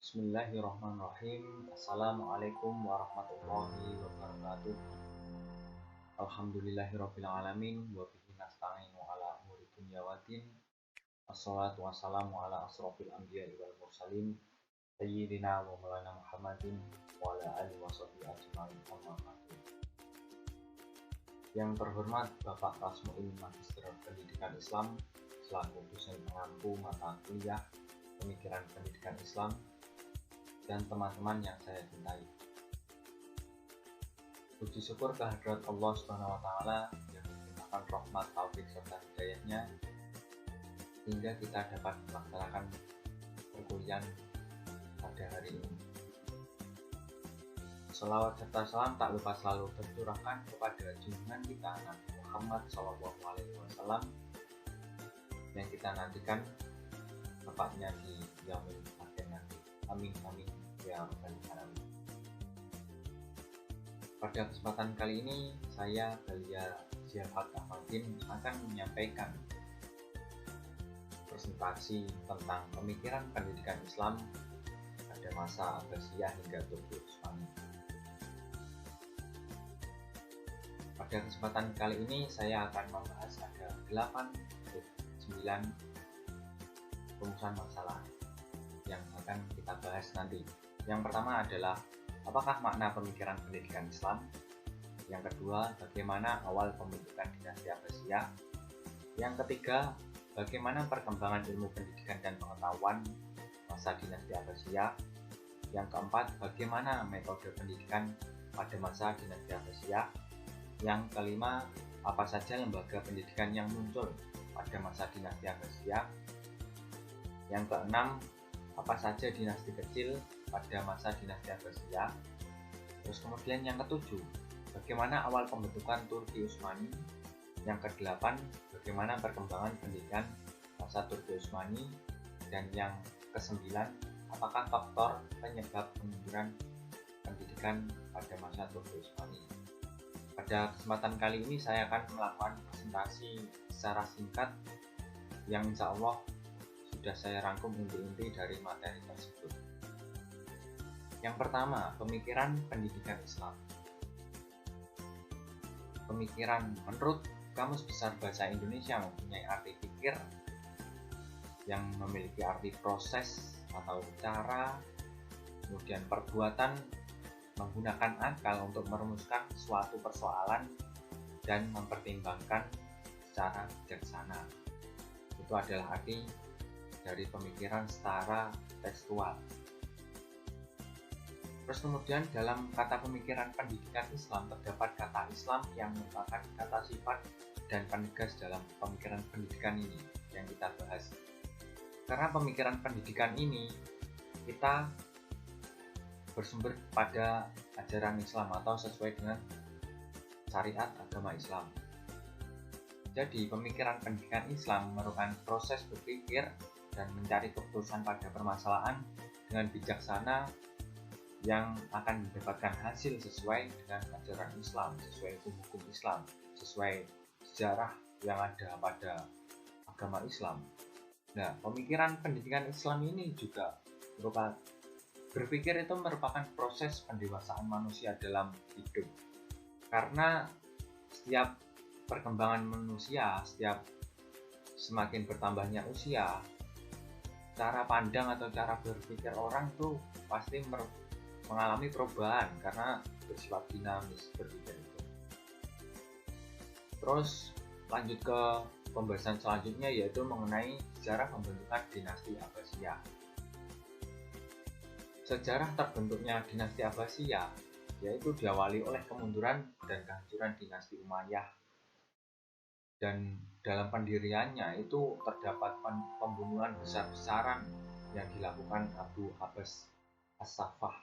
Bismillahirrahmanirrahim. Assalamualaikum warahmatullahi wabarakatuh. Alhamdulillahirrabbilalamin. Wa bihi nasta'inu ala umuri dunya waddin. Assalatu wassalamu ala asrofil anbiya'i wal mursalin sayyidina wa maulana Muhammadin wa ala alihi wa sahbihi ajma'in. Amma ba'du. Yang terhormat Bapak Rasmuin Magister Pendidikan Islam selaku dosen pengampu mata kuliah Pemikiran Pendidikan Islam, dan teman-teman yang saya cintai. Puji syukur kehadirat Allah Subhanahu wa Ta'ala yang memberikan rahmat, taufik serta hidayahnya hingga kita dapat melaksanakan perkuliahan pada hari ini. Selawat serta salam tak lupa selalu tercurahkan kepada junjungan kita Nabi Muhammad SAW yang kita nantikan tepatnya di yaumil akhir nanti. Amin amin ya rabbal alamin. Pada kesempatan kali ini saya Balia Ziafat Ahmadin akan menyampaikan presentasi tentang pemikiran pendidikan Islam pada masa Abbasiyah hingga Turki Utsmani. Pada kesempatan kali ini saya akan membahas ada 8-9 rumusan masalah yang akan kita bahas nanti. Yang pertama adalah apakah makna pemikiran pendidikan Islam? Yang kedua, bagaimana awal pembentukan dinasti Abbasiyah? Yang ketiga, bagaimana perkembangan ilmu pendidikan dan pengetahuan masa dinasti Abbasiyah? Yang keempat, bagaimana metode pendidikan pada masa dinasti Abbasiyah? Yang kelima, apa saja lembaga pendidikan yang muncul pada masa dinasti Abbasiyah? Yang keenam, apa saja dinasti kecil pada masa dinasti Abbasiyah. Terus kemudian yang ketujuh, bagaimana awal pembentukan Turki Utsmani. Yang kedelapan, bagaimana perkembangan pendidikan masa Turki Utsmani. Dan yang kesembilan, apakah faktor penyebab kemunduran pendidikan pada masa Turki Utsmani. Pada kesempatan kali ini saya akan melakukan presentasi secara singkat yang insya Allah sudah saya rangkum inti-inti dari materi tersebut. Yang pertama, pemikiran pendidikan Islam. Pemikiran menurut Kamus Besar Bahasa Indonesia mempunyai arti pikir yang memiliki arti proses atau cara, kemudian perbuatan menggunakan akal untuk merumuskan suatu persoalan dan mempertimbangkan secara bijaksana. Itu adalah arti dari pemikiran secara tekstual. Terus kemudian dalam kata pemikiran pendidikan Islam terdapat kata Islam yang merupakan kata sifat dan penegas dalam pemikiran pendidikan ini yang kita bahas. Karena pemikiran pendidikan ini kita bersumber pada ajaran Islam atau sesuai dengan syariat agama Islam. Jadi pemikiran pendidikan Islam merupakan proses berpikir dan mencari keputusan pada permasalahan dengan bijaksana yang akan mendapatkan hasil sesuai dengan ajaran Islam, sesuai hukum Islam, sesuai sejarah yang ada pada agama Islam. Nah, pemikiran pendidikan Islam ini juga merupakan berpikir itu merupakan proses pendewasaan manusia dalam hidup. Karena setiap perkembangan manusia, setiap semakin bertambahnya usia, cara pandang atau cara berpikir orang tuh pasti mengalami perubahan karena bersifat dinamis berpikir itu. Terus lanjut ke pembahasan selanjutnya yaitu mengenai sejarah pembentukan dinasti Abbasiyah. Sejarah terbentuknya dinasti Abbasiyah yaitu diawali oleh kemunduran dan kehancuran dinasti Umayyah. Dan dalam pendiriannya itu terdapat pembunuhan besar-besaran yang dilakukan Abu Abbas As-Saffah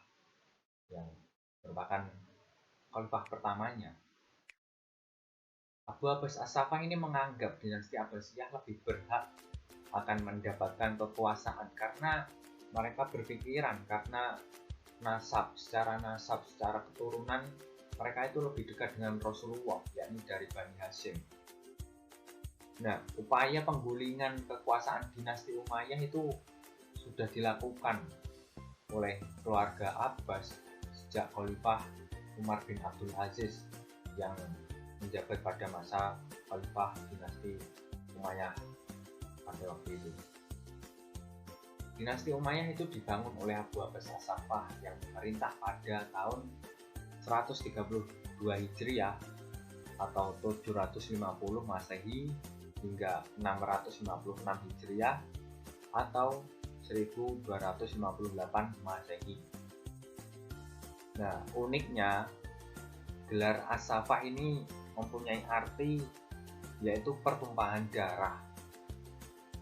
yang merupakan khalifah pertamanya. Abu Abbas As-Saffah ini menganggap dinasti Abbasiyah lebih berhak akan mendapatkan kekuasaan karena mereka berpikiran karena secara keturunan mereka itu lebih dekat dengan Rasulullah, yakni dari Bani Hashim. Nah, upaya penggulingan kekuasaan dinasti Umayyah itu sudah dilakukan oleh keluarga Abbas sejak Khalifah Umar bin Abdul Aziz yang menjabat pada masa Khalifah dinasti Umayyah pada waktu itu. Dinasti Umayyah itu dibangun oleh Abu Abbas As-Saffah yang memerintah pada tahun 132 Hijriah atau 750 Masehi hingga 656 Hijriah atau 1258 Masehi. Nah, uniknya gelar As-Saffah ini mempunyai arti yaitu pertumpahan darah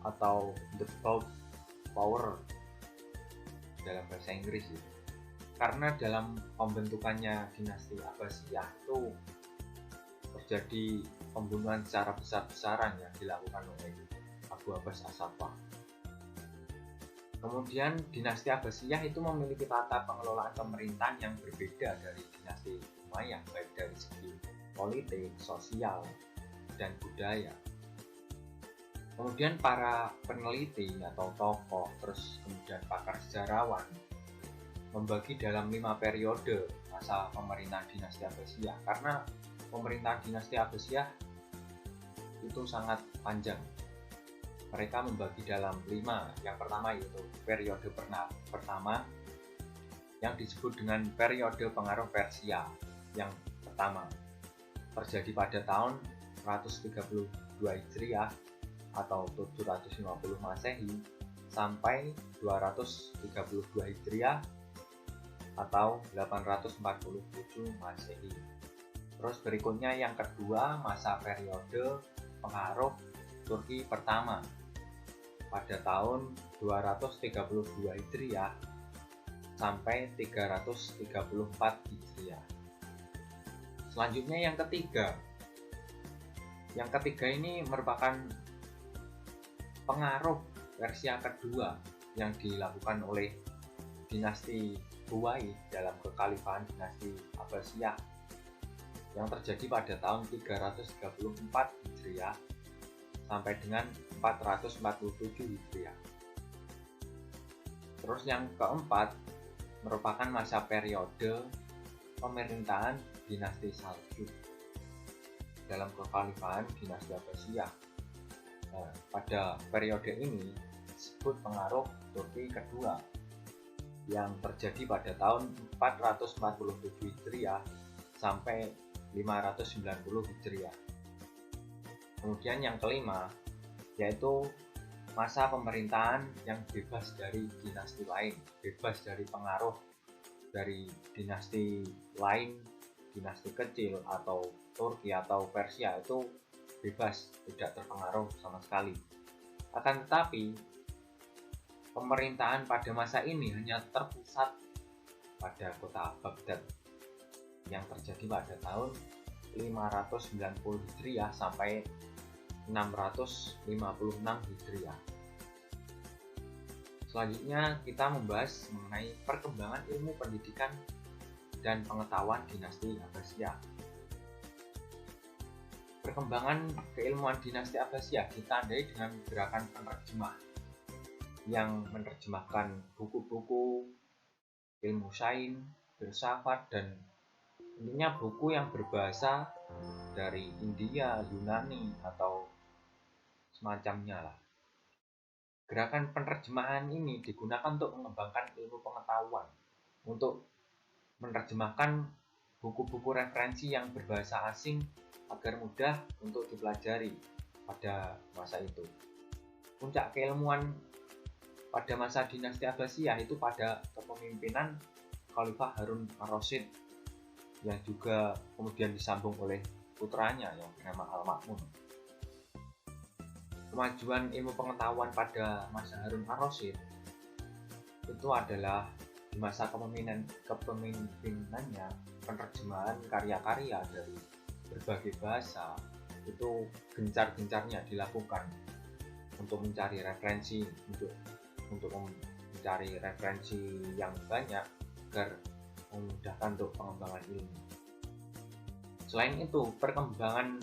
atau the blood power dalam bahasa Inggris ya. Karena dalam pembentukannya dinasti Abbasiyah itu terjadi pembunuhan secara besar-besaran yang dilakukan oleh Abu Abbas As-Saffah. Kemudian dinasti Abbasiyah itu memiliki tata pengelolaan pemerintahan yang berbeda dari dinasti Umayyah, baik dari segi politik, sosial, dan budaya. Kemudian para peneliti atau tokoh, terus kemudian pakar sejarawan membagi dalam 5 periode masa pemerintahan dinasti Abbasiyah, karena pemerintahan dinasti Abbasiyah itu sangat panjang. Mereka membagi dalam 5. Yang pertama yaitu periode pertama yang disebut dengan periode pengaruh Persia. Yang pertama terjadi pada tahun 132 Hijriah atau 750 Masehi sampai 232 Hijriah atau 847 Masehi. Terus berikutnya yang kedua, masa periode pengaruh Turki pertama pada tahun 232 Hijriah sampai 334 Hijriah. Selanjutnya yang ketiga. Yang ketiga ini merupakan pengaruh Persia kedua yang dilakukan oleh dinasti Buwai dalam kekhalifahan dinasti Abbasiyah yang terjadi pada tahun 334 Hijriah sampai dengan 447 Hijriah. Terus yang keempat merupakan masa periode pemerintahan dinasti Saljuk dalam kekhalifahan dinasti Abbasiyah. Nah, pada periode ini disebut pengaruh Turki kedua yang terjadi pada tahun 447 Hijriah sampai 590 Hijriah. Kemudian yang kelima yaitu masa pemerintahan yang bebas dari dinasti lain, bebas dari pengaruh dari dinasti lain, dinasti kecil atau Turki atau Persia itu bebas, tidak terpengaruh sama sekali. Akan tetapi pemerintahan pada masa ini hanya terpusat pada kota Baghdad yang terjadi pada tahun 590 Hijriah sampai 656 Hijriah. Selanjutnya kita membahas mengenai perkembangan ilmu pendidikan dan pengetahuan dinasti Abbasiyah. Perkembangan keilmuan dinasti Abbasiyah ditandai dengan gerakan penerjemah yang menerjemahkan buku-buku ilmu sains, filsafat, dan intinya buku yang berbahasa dari India, Yunani, atau semacamnya lah. Gerakan penerjemahan ini digunakan untuk mengembangkan ilmu pengetahuan, untuk menerjemahkan buku-buku referensi yang berbahasa asing agar mudah untuk dipelajari pada masa itu. Puncak keilmuan pada masa dinasti Abbasiyah itu pada kepemimpinan Khalifah Harun ar-Rasyid yang juga kemudian disambung oleh putranya yang bernama Al-Ma'mun. Kemajuan ilmu pengetahuan pada masa Harun ar-Rasyid itu adalah di masa kepemimpinannya penerjemahan karya-karya dari berbagai bahasa itu gencar-gencarnya dilakukan untuk mencari referensi untuk mencari referensi yang banyak agar memudahkan untuk pengembangan ilmu. Selain itu, perkembangan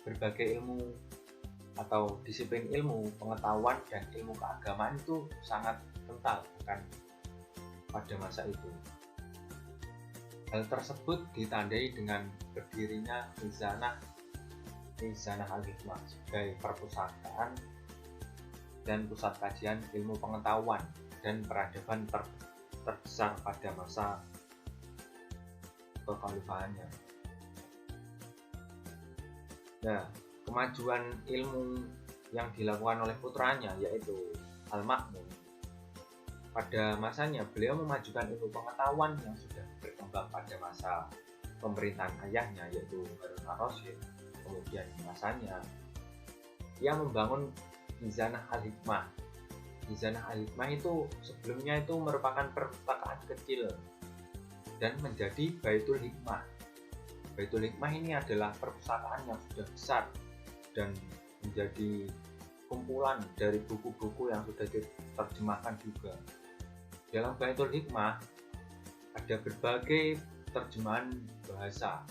berbagai ilmu atau disiplin ilmu, pengetahuan, dan ilmu keagamaan itu sangat kental, kan? pada masa itu. Hal tersebut ditandai dengan berdirinya Mizanah Al-Hikmah sebagai perpustakaan dan pusat kajian ilmu pengetahuan dan peradaban terbesar pada masa kekhalifahannya. Nah, kemajuan ilmu yang dilakukan oleh putranya yaitu Al-Ma'mun, pada masanya beliau memajukan ilmu pengetahuan yang sudah berkembang pada masa pemerintahan ayahnya yaitu Harun ar-Rasyid. Kemudian masanya dia membangun Mizanah Al-Hikmah. Mizanah Al-Hikmah itu sebelumnya itu merupakan perpustakaan kecil dan menjadi Baitul Hikmah. Baitul Hikmah ini adalah perpustakaan yang sudah besar dan menjadi kumpulan dari buku-buku yang sudah diterjemahkan juga. Dalam Baitul Hikmah ada berbagai terjemahan bahasa,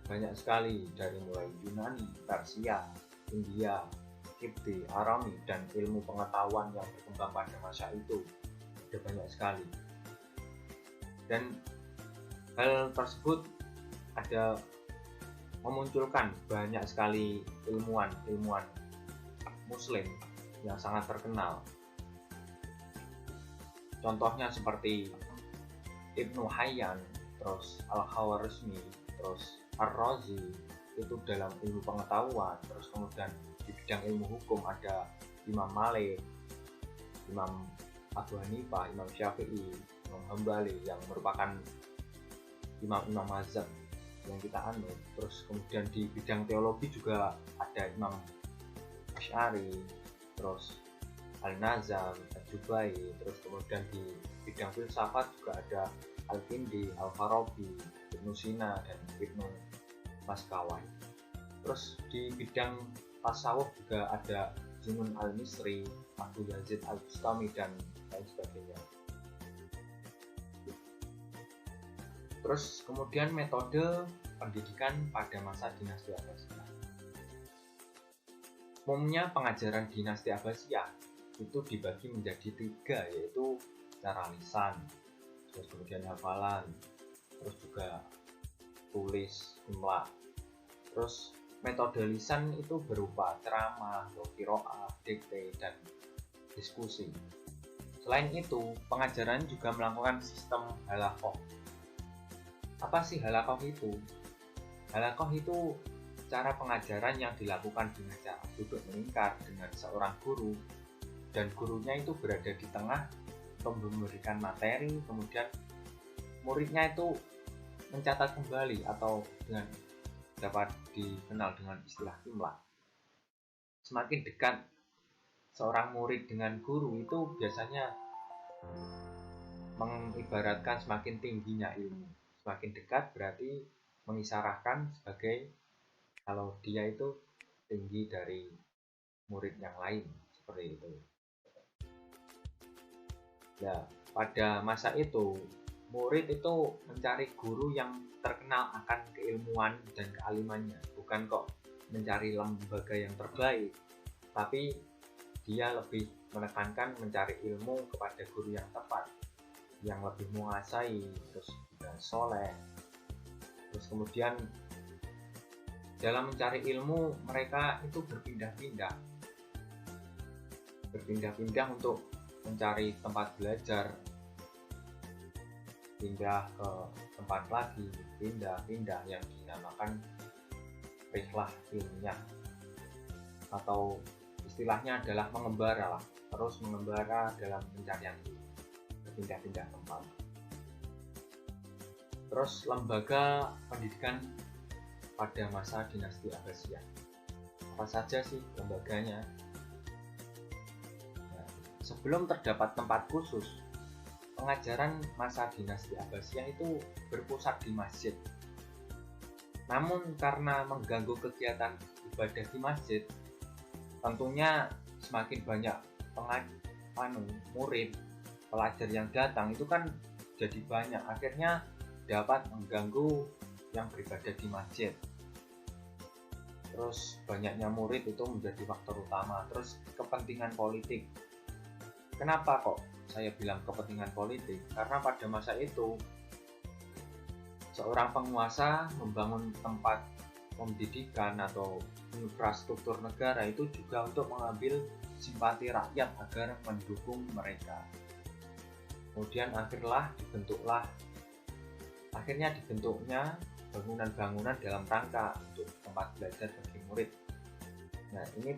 banyak sekali dari mulai Yunani, Persia, India, Kipti, Arami, dan ilmu pengetahuan yang berkembang pada masa itu ada banyak sekali. Dan hal tersebut ada memunculkan banyak sekali ilmuwan muslim yang sangat terkenal. Contohnya seperti Ibnu Hayyan, terus Al-Khawarizmi, terus Ar-Razi itu dalam ilmu pengetahuan. Terus kemudian di bidang ilmu hukum ada Imam Malik, Imam Abu Hanifah, Imam Syafi'i, Imam Hambali yang merupakan imam-imam mazhab yang kita anut. Terus kemudian di bidang teologi juga ada Imam Asy'ari, terus Al-Nazam, Al-Jubai. Terus kemudian di bidang filsafat juga ada Al-Kindi, Al-Farabi, Ibnu Sina, dan Ibnu Maskawai. Terus di bidang tasawuf juga ada Junun Al-Misri, Abu Yazid Al-Bustami, dan lain sebagainya. Terus kemudian metode pendidikan pada masa dinasti Abbasiyah. Umumnya pengajaran dinasti Abbasiyah itu dibagi menjadi 3, yaitu secara lisan, terus kemudian hafalan, terus juga tulis, imla. Terus metode lisan itu berupa ceramah, qiraah, dikte, dan diskusi. Selain itu, pengajaran juga melakukan sistem halaqah. Apa sih halaqah itu? Halaqah itu cara pengajaran yang dilakukan dengan cara duduk melingkar dengan seorang guru, dan gurunya itu berada di tengah memberikan materi, kemudian muridnya itu mencatat kembali atau dengan dapat dikenal dengan istilah imla. Semakin dekat seorang murid dengan guru itu biasanya mengibaratkan semakin tingginya ilmu. Semakin dekat berarti mengisyaratkan sebagai kalau dia itu tinggi dari murid yang lain, seperti itu. Ya, pada masa itu murid itu mencari guru yang terkenal akan keilmuan dan kealimannya, bukan kok mencari lembaga yang terbaik, tapi dia lebih menekankan mencari ilmu kepada guru yang tepat, yang lebih menguasai, terus juga soleh. Terus kemudian dalam mencari ilmu mereka itu berpindah-pindah untuk mencari tempat belajar, pindah ke tempat lagi, pindah yang dinamakan rihlah ilmiah, atau istilahnya adalah mengembara lah, terus mengembara dalam pencarian ilmu, berpindah-pindah tempat. Terus lembaga pendidikan pada masa dinasti Abbasiyah, apa saja sih lembaganya? Nah, sebelum terdapat tempat khusus, pengajaran masa dinasti Abbasiyah itu berpusat di masjid. Namun karena mengganggu kegiatan ibadah di masjid, tentunya semakin banyak murid, pelajar yang datang itu kan jadi banyak, akhirnya dapat mengganggu yang beribadah di masjid. Terus banyaknya murid itu menjadi faktor utama. Terus kepentingan politik. Kenapa kok saya bilang kepentingan politik? Karena pada masa itu seorang penguasa membangun tempat pendidikan atau infrastruktur negara itu juga untuk mengambil simpati rakyat agar mendukung mereka. Kemudian akhirnya dibentuknya bangunan-bangunan dalam rangka untuk tempat belajar bagi murid. Nah, ini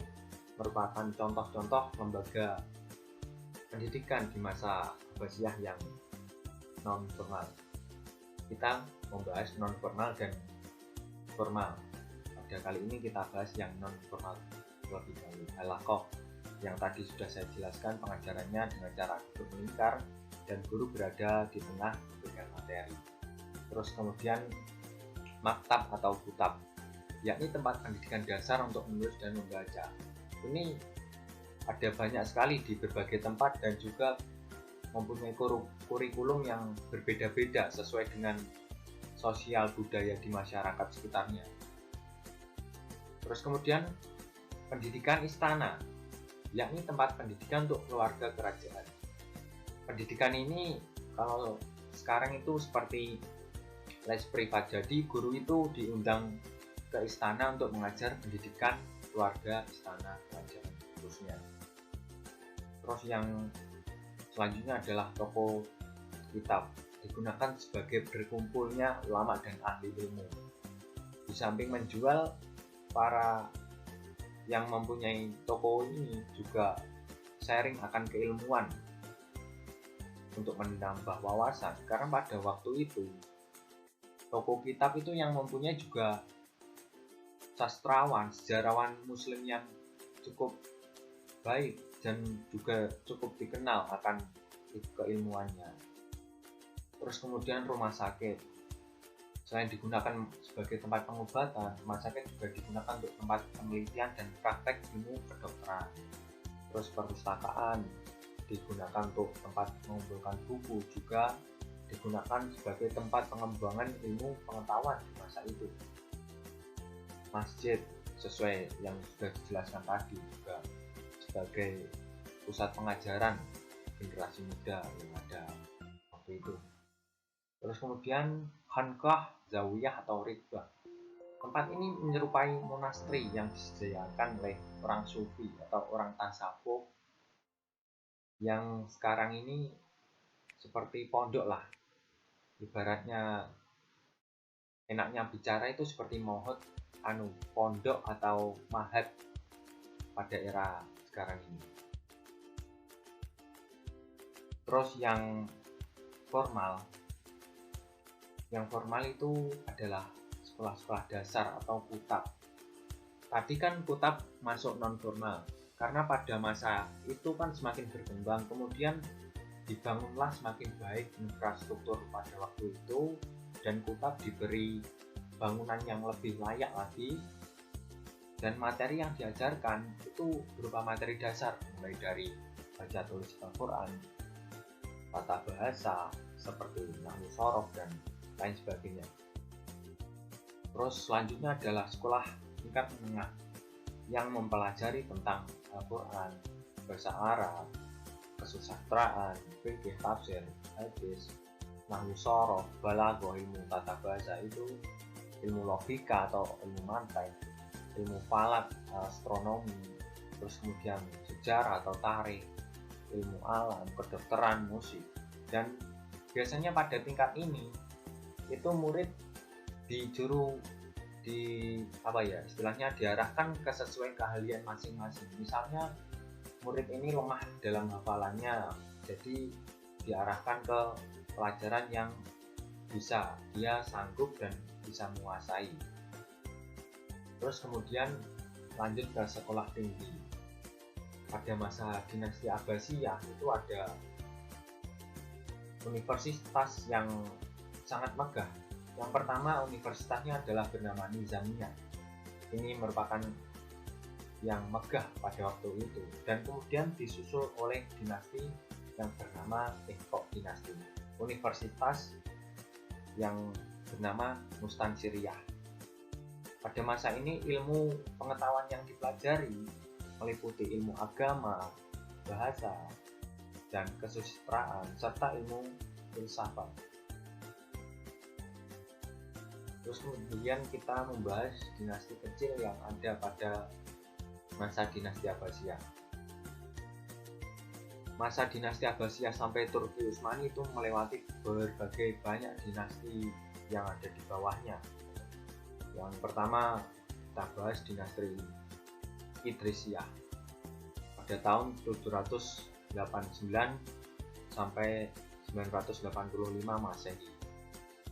merupakan contoh-contoh lembaga pendidikan di masa Abbasiyah yang non formal. Kita membahas non formal dan formal. Pada kali ini kita bahas yang non formal terlebih dahulu. Halaqah yang tadi sudah saya jelaskan pengajarannya dengan cara duduk melingkar dan guru berada di tengah memberikan materi. Terus kemudian maktab atau kutab, yakni tempat pendidikan dasar untuk menulis dan membaca. Ini ada banyak sekali di berbagai tempat dan juga mempunyai kurikulum yang berbeda-beda sesuai dengan sosial budaya di masyarakat sekitarnya. Terus kemudian pendidikan istana, yakni tempat pendidikan untuk keluarga kerajaan. Pendidikan ini kalau sekarang itu seperti les privat, jadi guru itu diundang ke istana untuk mengajar pendidikan keluarga, istana, kerajaan khususnya. Terus yang selanjutnya adalah toko kitab, digunakan sebagai berkumpulnya ulama dan ahli ilmu. Di samping menjual, para yang mempunyai toko ini juga sharing akan keilmuan untuk menambah wawasan, karena pada waktu itu toko kitab itu yang mempunyai juga sastrawan, sejarawan muslim yang cukup baik dan juga cukup dikenal akan keilmuannya. Terus kemudian rumah sakit, selain digunakan sebagai tempat pengobatan, rumah sakit juga digunakan untuk tempat penelitian dan praktek ilmu kedokteran. Terus perpustakaan digunakan untuk tempat mengumpulkan buku, juga digunakan sebagai tempat pengembangan ilmu pengetahuan di masa itu. Masjid, sesuai yang sudah dijelaskan tadi, juga sebagai pusat pengajaran generasi muda yang ada waktu itu. Terus kemudian khanqah, zawiyah atau rikbah. Tempat ini menyerupai monasteri yang disediakan oleh orang sufi atau orang tasawuf yang sekarang ini seperti pondok lah. Ibaratnya enaknya bicara itu seperti pondok atau mahat pada era sekarang ini. Terus yang formal itu adalah sekolah-sekolah dasar atau kutab. Tadi kan kutab masuk non formal karena pada masa itu kan semakin berkembang, kemudian dibangunlah semakin baik infrastruktur pada waktu itu, dan kutab diberi bangunan yang lebih layak lagi, dan materi yang diajarkan itu berupa materi dasar mulai dari baca tulis Al-Quran, tata bahasa seperti nahwu shorof dan lain sebagainya. Terus selanjutnya adalah sekolah tingkat menengah yang mempelajari tentang Al-Quran, bahasa Arab, kesusastraan, fikih, tafsir, hadis, nahwu shorof, balaghah, ilmu tata bahasa itu, ilmu logika atau ilmu mantek, ilmu falak, astronomi, terus kemudian sejarah atau tarikh, ilmu alam, kedokteran, musik. Dan biasanya pada tingkat ini itu murid istilahnya diarahkan ke sesuai keahlian masing-masing. Misalnya murid ini lemah dalam hafalannya, jadi diarahkan ke pelajaran yang bisa dia sanggup dan bisa menguasai. Terus kemudian lanjut ke sekolah tinggi. Pada masa dinasti Abbasiyah itu ada universitas yang sangat megah. Yang pertama, universitasnya adalah bernama Nizamiyah. Ini merupakan yang megah pada waktu itu, dan kemudian disusul oleh dinasti yang bernama Iqqa dinasti. Universitas yang bernama Mustansiriyah. Pada masa ini ilmu pengetahuan yang dipelajari meliputi ilmu agama, bahasa, dan kesusitraan, serta ilmu filsafat. Terus kemudian kita membahas dinasti kecil yang ada pada masa dinasti Abbasiyah. Masa dinasti Abbasiyah sampai Turki Utsmani itu melewati berbagai banyak dinasti yang ada di bawahnya. Yang pertama kita bahas dinasti Idrisiyah pada tahun 789 sampai 985 Masehi.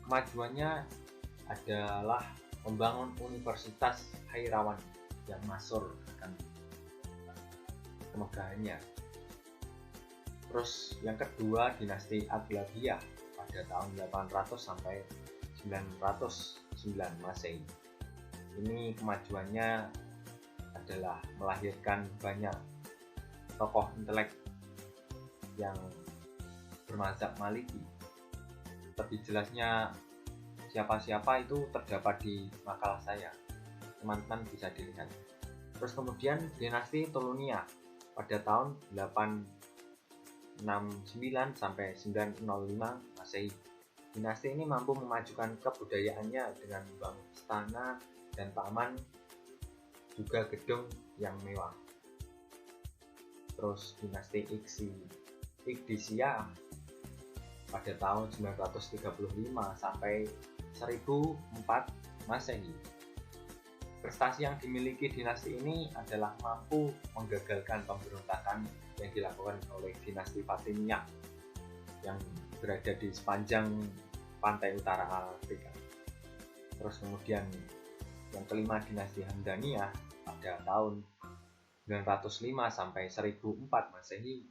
Kemajuannya adalah membangun Universitas Kairawan yang masyhur akan kemegahannya. Terus yang kedua dinasti Aghlabiyah pada tahun 800 sampai 909 Masehi. Ini kemajuannya adalah melahirkan banyak tokoh intelek yang bermadzhab Maliki. Lebih jelasnya siapa-siapa itu terdapat di makalah saya, teman-teman bisa dilihat. Terus kemudian dinasti Ptolemy pada tahun 869 sampai 905 Masehi. Dinasti ini mampu memajukan kebudayaannya dengan membangun istana dan taman, juga gedung yang mewah. Terus dinasti Igdisia pada tahun 935 sampai 1004 Masehi. Prestasi yang dimiliki dinasti ini adalah mampu menggagalkan pemberontakan yang dilakukan oleh dinasti Fatimiyah yang berada di sepanjang pantai utara Afrika. Terus kemudian yang kelima dinasti Hamdaniyah pada tahun 905 sampai 1004 Masehi.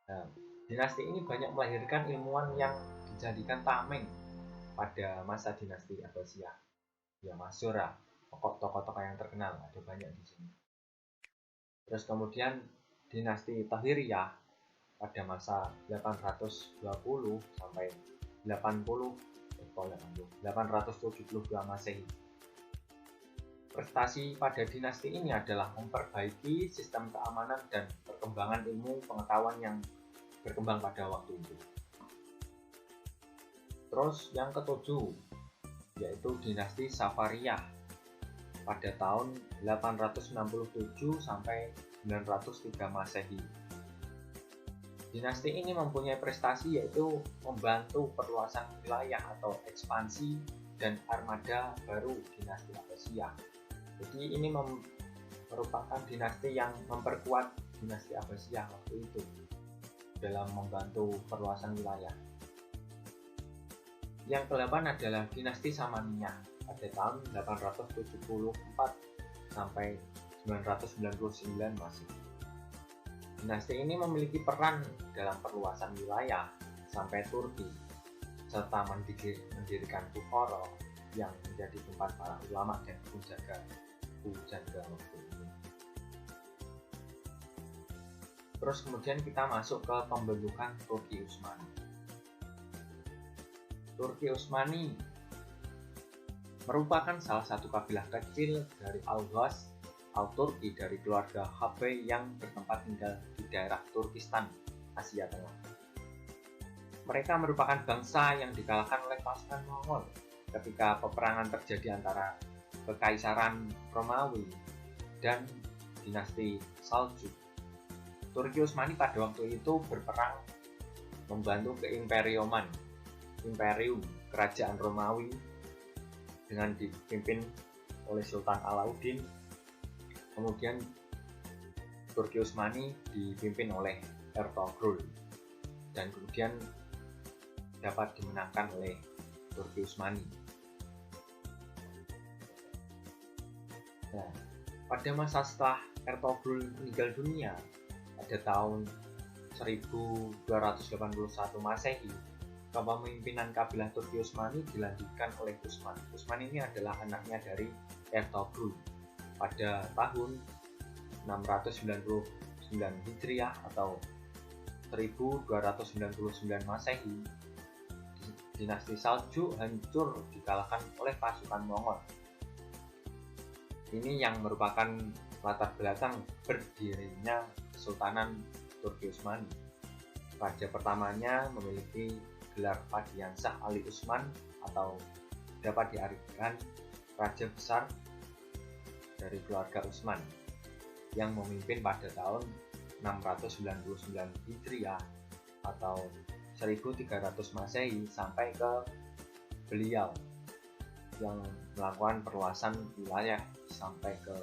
Nah, dinasti ini banyak melahirkan ilmuwan yang dijadikan tameng pada masa dinasti Abbasiyah. Ya masyhur lah, tokoh-tokoh yang terkenal ada banyak di sini. Terus kemudian dinasti Tahiriyah pada masa 820 sampai 872 Masehi. Prestasi pada dinasti ini adalah memperbaiki sistem keamanan dan perkembangan ilmu pengetahuan yang berkembang pada waktu itu. Terus yang ketujuh yaitu dinasti Safariyah pada tahun 867 sampai 903 Masehi. Dinasti ini mempunyai prestasi yaitu membantu perluasan wilayah atau ekspansi dan armada baru dinasti Abbasiyah. Jadi ini merupakan dinasti yang memperkuat dinasti Abbasiyah waktu itu dalam membantu perluasan wilayah. Yang ke-8 adalah dinasti Samaniyah pada tahun 874 sampai 999 Masehi. Dinasti ini memiliki peran dalam perluasan wilayah sampai Turki, serta mendirikan Bukhara yang menjadi tempat para ulama dan penjaga waktu itu. Terus kemudian kita masuk ke pembentukan Turki Utsmani. Turki Utsmani merupakan salah satu kabilah kecil dari Al-Ghoz Al-Turki dari keluarga Habsyi yang bertempat tinggal di daerah Turkistan, Asia Tengah. Mereka merupakan bangsa yang dikalahkan oleh pasukan Mongol ketika peperangan terjadi antara Kekaisaran Romawi dan dinasti Saljuk. Turki Utsmani pada waktu itu berperang membantu Imperium Kerajaan Romawi dengan dipimpin oleh Sultan Alauddin. Kemudian Turki Utsmani dipimpin oleh Ertugrul dan kemudian dapat dimenangkan oleh Turki Utsmani. Nah, pada masa setelah Ertugrul meninggal dunia pada tahun 1281 Masehi, kepemimpinan kabilah Turki Utsmani dilanjutkan oleh Utsman. Utsman ini adalah anaknya dari Ertugrul. Pada tahun 699 Hijriah atau 1299 Masehi, dinasti Saljuk hancur dikalahkan oleh pasukan Mongol. Ini yang merupakan latar belakang berdirinya Kesultanan Turki Utsmani. Raja pertamanya memiliki gelar Padiansah Ali Usman atau dapat diartikan raja besar dari keluarga Utsman yang memimpin pada tahun 699 Hijriah atau 1300 Masehi sampai ke beliau yang melakukan perluasan wilayah sampai ke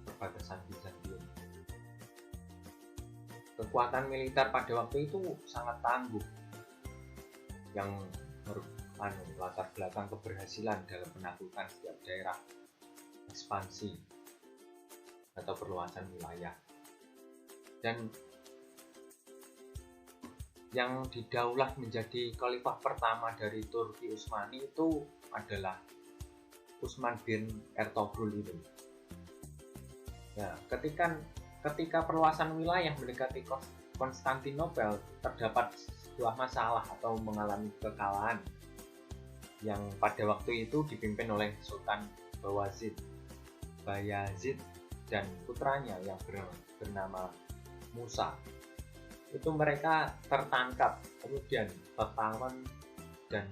perbatasan Bizantium. Kekuatan militer pada waktu itu sangat tangguh yang latar belakang keberhasilan dalam menaklukkan setiap daerah ekspansi atau perluasan wilayah. Dan yang didaulat menjadi khalifah pertama dari Turki Utsmani itu adalah Utsman bin Ertugrul itu. Ya, ketika perluasan wilayah mendekati Konstantinopel terdapat sebuah masalah atau mengalami kekalahan yang pada waktu itu dipimpin oleh Sultan Bayazid dan putranya yang bernama Musa. Itu mereka tertangkap, kemudian tertawan dan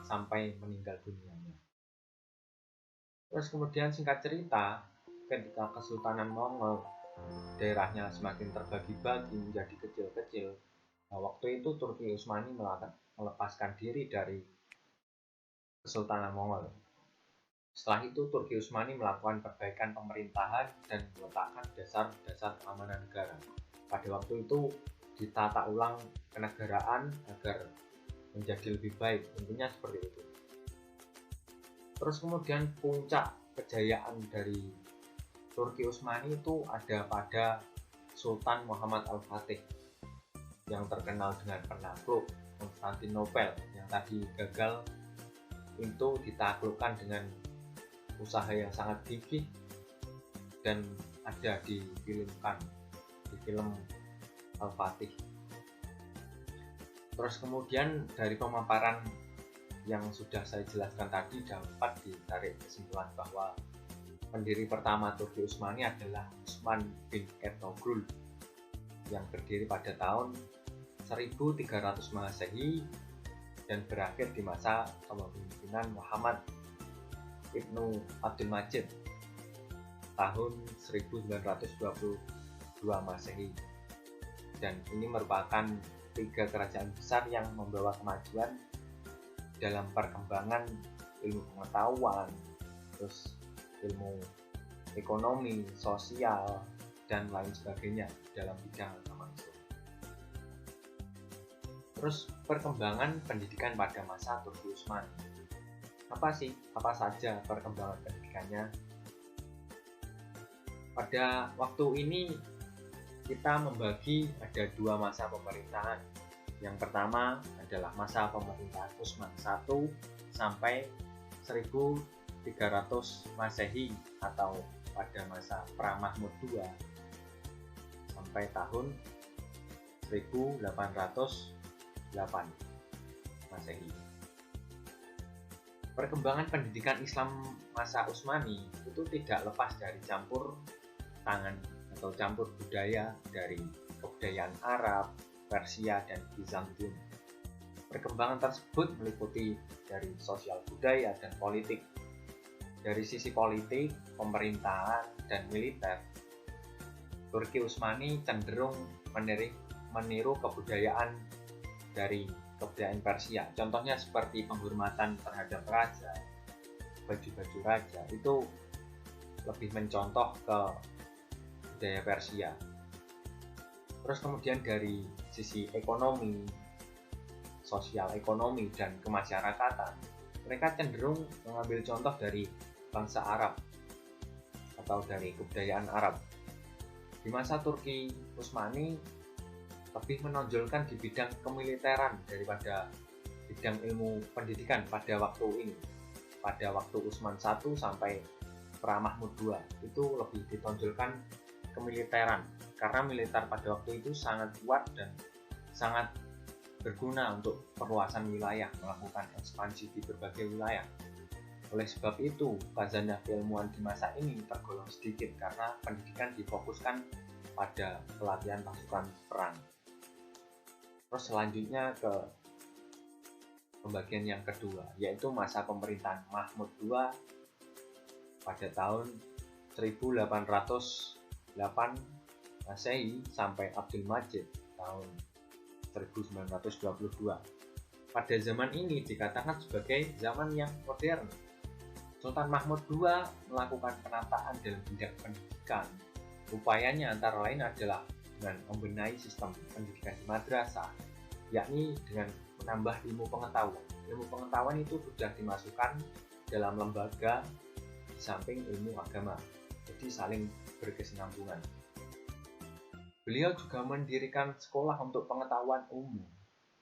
sampai meninggal dunianya. Terus kemudian singkat cerita, ketika Kesultanan Mongol daerahnya semakin terbagi-bagi menjadi kecil-kecil, waktu itu Turki Utsmani melepaskan diri dari Kesultanan Mongol. Setelah itu Turki Utsmani melakukan perbaikan pemerintahan dan meletakkan dasar-dasar keamanan negara. Pada waktu itu ditata ulang kenegaraan agar menjadi lebih baik, intinya seperti itu. Terus kemudian puncak kejayaan dari Turki Utsmani itu ada pada Sultan Muhammad Al-Fatih yang terkenal dengan penakluk Konstantinopel yang tadi gagal itu ditaklukkan dengan usaha yang sangat gigih dan ada di film Al-Fatih. Terus kemudian dari pemaparan yang sudah saya jelaskan tadi dapat ditarik kesimpulan bahwa pendiri pertama Turki Utsmani adalah Utsman bin Ertugrul yang berdiri pada tahun 1300 Masehi dan berakhir di masa kepemimpinan Muhammad Ibnu Abdul Majid tahun 1922 Masehi. Dan ini merupakan 3 kerajaan besar yang membawa kemajuan dalam perkembangan ilmu pengetahuan, terus ilmu ekonomi, sosial, dan lain sebagainya dalam bidang agama Islam. Terus perkembangan pendidikan pada masa Turki Utsmani. Apa saja perkembangan pendidikannya? Pada waktu ini kita membagi ada 2 masa pemerintahan. Yang pertama adalah masa pemerintahan Utsman I sampai 1300 Masehi atau pada masa Pra-Mahmud II sampai tahun 1808 Masehi. Perkembangan pendidikan Islam masa Utsmani itu tidak lepas dari campur tangan atau campur budaya dari kebudayaan Arab, Persia, dan Bizantium. Perkembangan tersebut meliputi dari sosial budaya dan politik. Dari sisi politik, pemerintahan, dan militer, Turki Utsmani cenderung meniru kebudayaan dari kebudayaan Persia. Contohnya seperti penghormatan terhadap raja, baju-baju raja itu lebih mencontoh ke budaya Persia. Terus kemudian dari sisi ekonomi, sosial ekonomi, dan kemasyarakatan, mereka cenderung mengambil contoh dari bangsa Arab atau dari kebudayaan Arab. Di masa Turki Utsmani lebih menonjolkan di bidang kemiliteran daripada bidang ilmu pendidikan pada waktu ini. Pada waktu Utsman I sampai Pra-Mahmud II itu lebih ditonjolkan kemiliteran karena militer pada waktu itu sangat kuat dan sangat berguna untuk perluasan wilayah, melakukan ekspansi di berbagai wilayah. Oleh sebab itu, khazanah keilmuan di masa ini tergolong sedikit karena pendidikan difokuskan pada pelatihan pasukan perang. Terus selanjutnya ke pembagian yang kedua, yaitu masa pemerintahan Mahmud II pada tahun 1808 Masehi sampai Abdul Majid tahun 1922. Pada zaman ini dikatakan sebagai zaman yang modern. Sultan Mahmud II melakukan penataan dalam bidang pendidikan. Upayanya antara lain adalah dengan membenahi sistem pendidikan di madrasah, yakni dengan menambah ilmu pengetahuan. Ilmu pengetahuan itu sudah dimasukkan dalam lembaga di samping ilmu agama, jadi saling berkesinambungan. Beliau juga mendirikan sekolah untuk pengetahuan umum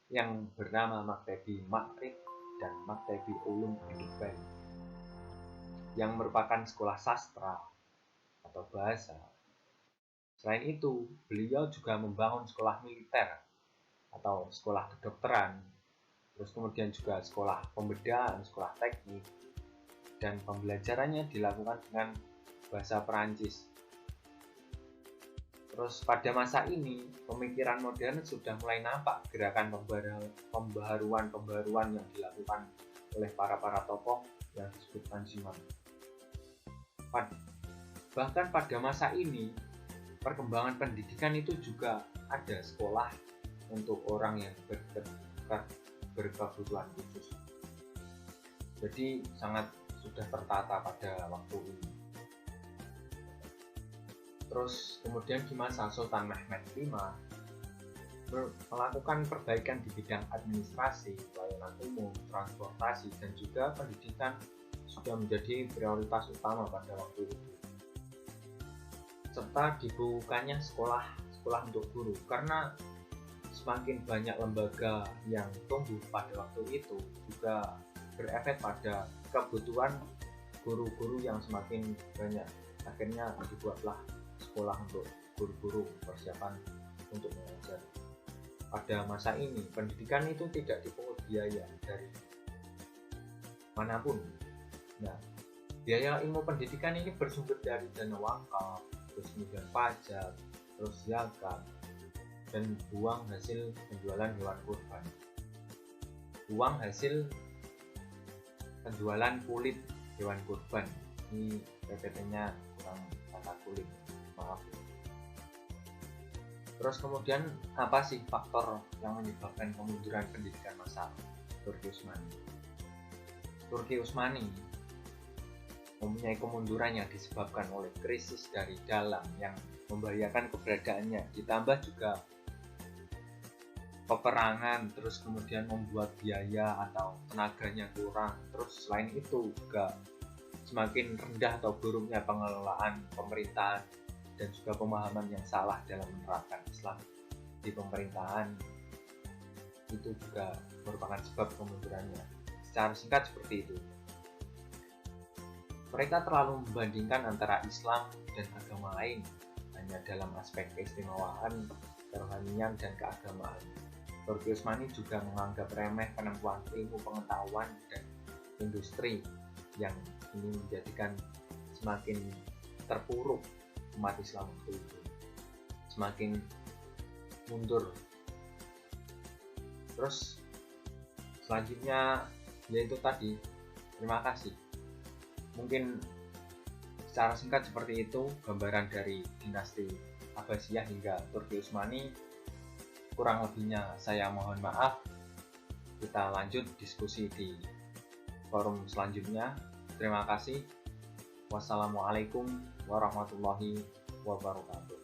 yang bernama Maktabi Ma'rif dan Maktabi Ulum Hidupan, yang merupakan sekolah sastra atau bahasa. Selain itu, beliau juga membangun sekolah militer atau sekolah kedokteran, terus kemudian juga sekolah pembedaan, sekolah teknik, dan pembelajarannya dilakukan dengan bahasa Perancis. Terus pada masa ini, pemikiran modern sudah mulai nampak gerakan pembaharuan yang dilakukan oleh para tokoh yang disebut Anziman. Bahkan pada masa ini, perkembangan pendidikan itu juga ada sekolah untuk orang yang berkebutuhan khusus. Jadi sangat sudah tertata pada waktu ini. Terus kemudian di masa Sultan Mehmed V melakukan perbaikan di bidang administrasi, pelayanan umum, transportasi, dan juga pendidikan sudah menjadi prioritas utama pada waktu itu. Serta dibukanya sekolah untuk guru, karena semakin banyak lembaga yang tumbuh pada waktu itu juga berefek pada kebutuhan guru-guru yang semakin banyak. Akhirnya dibuatlah sekolah untuk guru-guru, persiapan untuk mengajar. Pada masa ini, pendidikan itu tidak dipungut biaya dari manapun. Nah, biaya ilmu pendidikan ini bersumber dari dana wakaf, terus kemudian pajak, terus zakat, dan uang hasil penjualan hewan kurban. Uang hasil penjualan kulit hewan kurban. Ini PPT-nya kurang tata kulit. Maaf. Terus kemudian apa sih faktor yang menyebabkan kemunduran pendidikan masa Turki Utsmani? Turki Utsmani mempunyai kemunduran yang disebabkan oleh krisis dari dalam yang membahayakan keberadaannya, ditambah juga peperangan, terus kemudian membuat biaya atau tenaganya kurang. Terus selain itu juga semakin rendah atau buruknya pengelolaan pemerintahan dan juga pemahaman yang salah dalam menerapkan Islam di pemerintahan, itu juga merupakan sebab kemundurannya. Secara singkat seperti itu. Mereka terlalu membandingkan antara Islam dan agama lain hanya dalam aspek keistimewaan, kerohanian, dan keagamaan. Turki Utsmani juga menganggap remeh penemuan ilmu pengetahuan dan industri yang ini menjadikan semakin terpuruk umat Islam waktu itu, semakin mundur. Terus selanjutnya yaitu tadi, terima kasih. Mungkin secara singkat seperti itu gambaran dari dinasti Abbasiyah hingga Turki Utsmani. Kurang lebihnya saya mohon maaf. Kita lanjut diskusi di forum selanjutnya. Terima kasih. Wassalamualaikum warahmatullahi wabarakatuh.